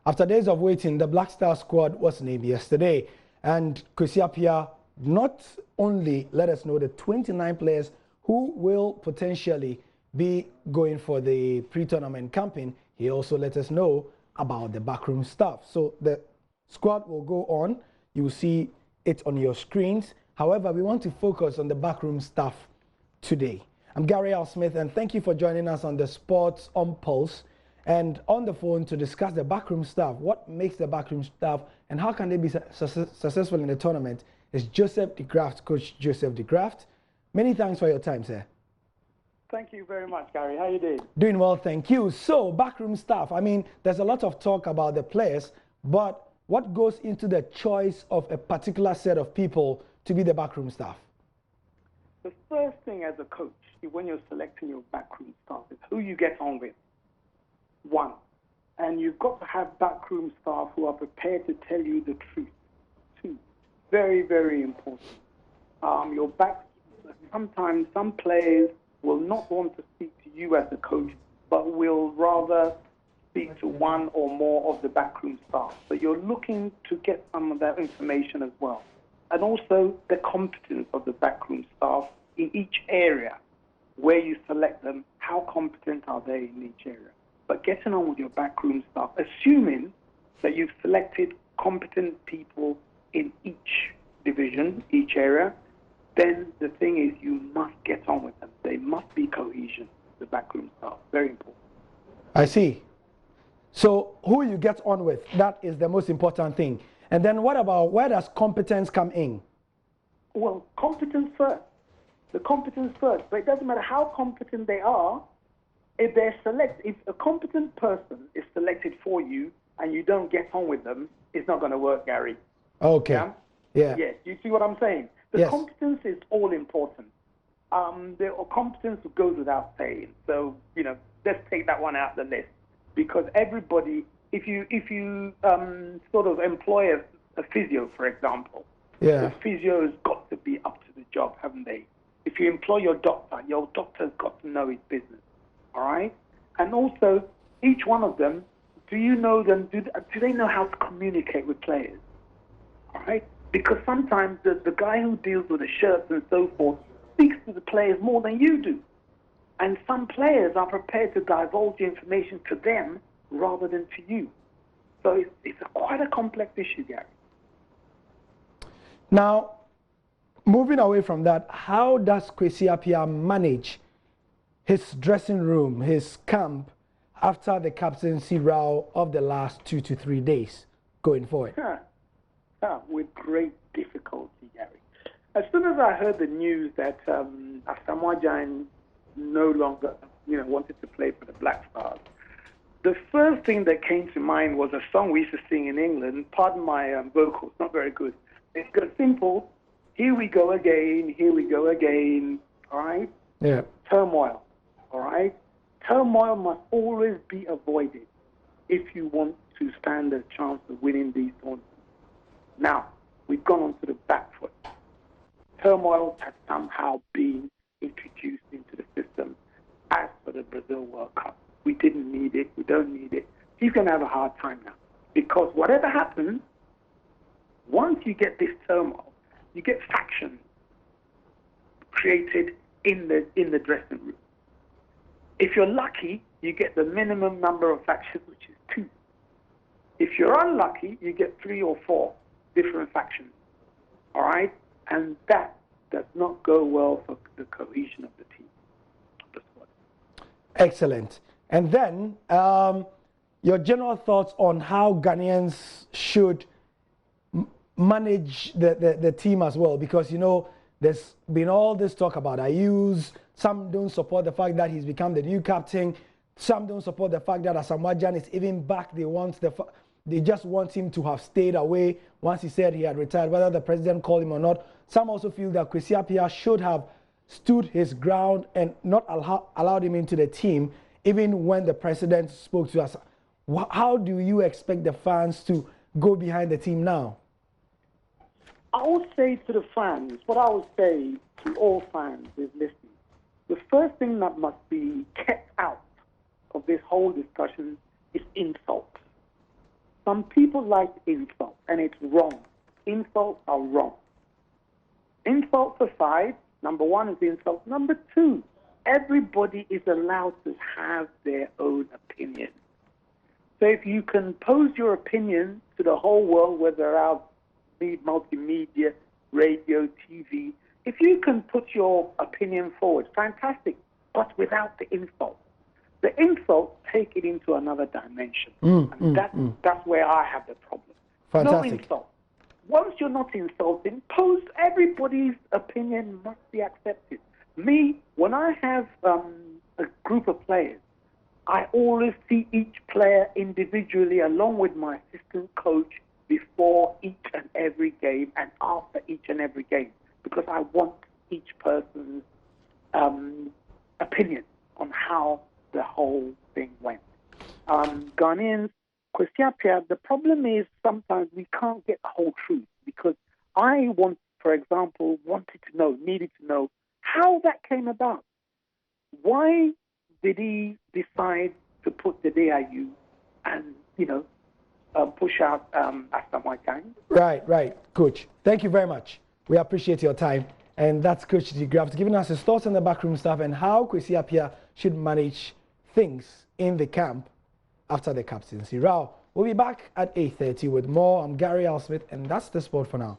After days of waiting, the Black Star squad was named yesterday. And Kwesi Appiah not only let us know the 29 players who will potentially be going for the pre-tournament campaign, he also let us know about the backroom staff. So the squad will go on. You will see it on your screens. However, we want to focus on the backroom staff today. I'm Gary Al Smith, and thank you for joining us on the Sports on Pulse. And on the phone to discuss the backroom staff, what makes the backroom staff, and how can they be successful in the tournament, is Joseph de Graft, Coach Joseph de Graft. Many thanks for your time, sir. Thank you very much, Gary. How you doing? Doing well, thank you. So, backroom staff, I mean, there's a lot of talk about the players, but what goes into the choice of a particular set of people to be the backroom staff? The first thing as a coach, when you're selecting your backroom staff, is who you get on with. One, and you've got to have backroom staff who are prepared to tell you the truth. Two, very, very important. Sometimes some players will not want to speak to you as a coach, but will rather speak to one or more of the backroom staff. So you're looking to get some of that information as well. And also the competence of the backroom staff in each area where you select them, how competent are they in each area. But getting on with your backroom staff, assuming that you've selected competent people in each division, each area, then the thing is you must get on with them. They must be cohesion, the backroom staff. Very important. I see. So who you get on with, that is the most important thing. And then what about, where does competence come in? Well, competence first. The competence first. But it doesn't matter how competent they are. If a competent person is selected for you and you don't get on with them, it's not going to work, Gary. Okay. Yeah. Yeah. You see what I'm saying? The yes. Competence is all important. The competence goes without saying. So, let's take that one out of the list, because everybody, if you sort of employ a physio, for example, the physio has got to be up to the job, haven't they? If you employ your doctor's got to know his business. All right? And also, each one of them, do you know them? Do they know how to communicate with players? All right? Because sometimes the guy who deals with the shirts and so forth speaks to the players more than you do. And some players are prepared to divulge information to them rather than to you. So it's quite a complex issue, Gary. Now, moving away from that, how does Kwesi Appiah manage his dressing room, his camp, after the captaincy row of the last 2 to 3 days going forward? With great difficulty, Gary. As soon as I heard the news that Asamoah Gyan no longer wanted to play for the Black Stars, the first thing that came to mind was a song we used to sing in England. Pardon my vocals, not very good. It's got simple, here we go again, all right? Yeah. Turmoil. All right? Turmoil must always be avoided if you want to stand a chance of winning these tournaments. Now, we've gone on to the back foot. Turmoil has somehow been introduced into the system as for the Brazil World Cup. We didn't need it. We don't need it. He's going to have a hard time now. Because whatever happens, once you get this turmoil, you get factions created in the dressing room. If you're lucky, you get the minimum number of factions, which is 2. If you're unlucky, you get 3 or 4 different factions. All right? And that does not go well for the cohesion of the team. The squad. Excellent. And then your general thoughts on how Ghanaians should manage the team as well, because there's been all this talk about Ayuse. Some don't support the fact that he's become the new captain. Some don't support the fact that Asamoah Gyan is even back. They just want him to have stayed away once he said he had retired, whether the president called him or not. Some also feel that Kwesi Appiah should have stood his ground and not allowed him into the team, even when the president spoke to us. How do you expect the fans to go behind the team now? I would say to the fans, what I would say to all fans is listening. The first thing that must be kept out of this whole discussion is insult. Some people like insults, and it's wrong. Insults are wrong. Insults aside, number one is insult. Number two, everybody is allowed to have their own opinion. So if you can pose your opinion to the whole world, whether out multimedia, radio, TV, if you can put your opinion forward, fantastic, but without the insult. The insult, take it into another dimension. That's where I have the problem. Fantastic. No insult. Once you're not insulting, everybody's opinion must be accepted. Me, when I have a group of players, I always see each player individually along with my assistant coach before each and every game and after each and every game, because I want each person's opinion on how the whole thing went. Ghanaians, Kwesiapia, the problem is sometimes we can't get the whole truth, because I want, for example, needed to know how that came about. Why did he decide to put the DIU and, push out Asamoah? Right, Coach. Thank you very much. We appreciate your time. And that's Coach DeGraft giving us his thoughts on the backroom stuff and how Kwesiapia should manage things in the camp after the captaincy. We'll be back at 8:30 with more. I'm Gary Al Smith, and that's the sport for now.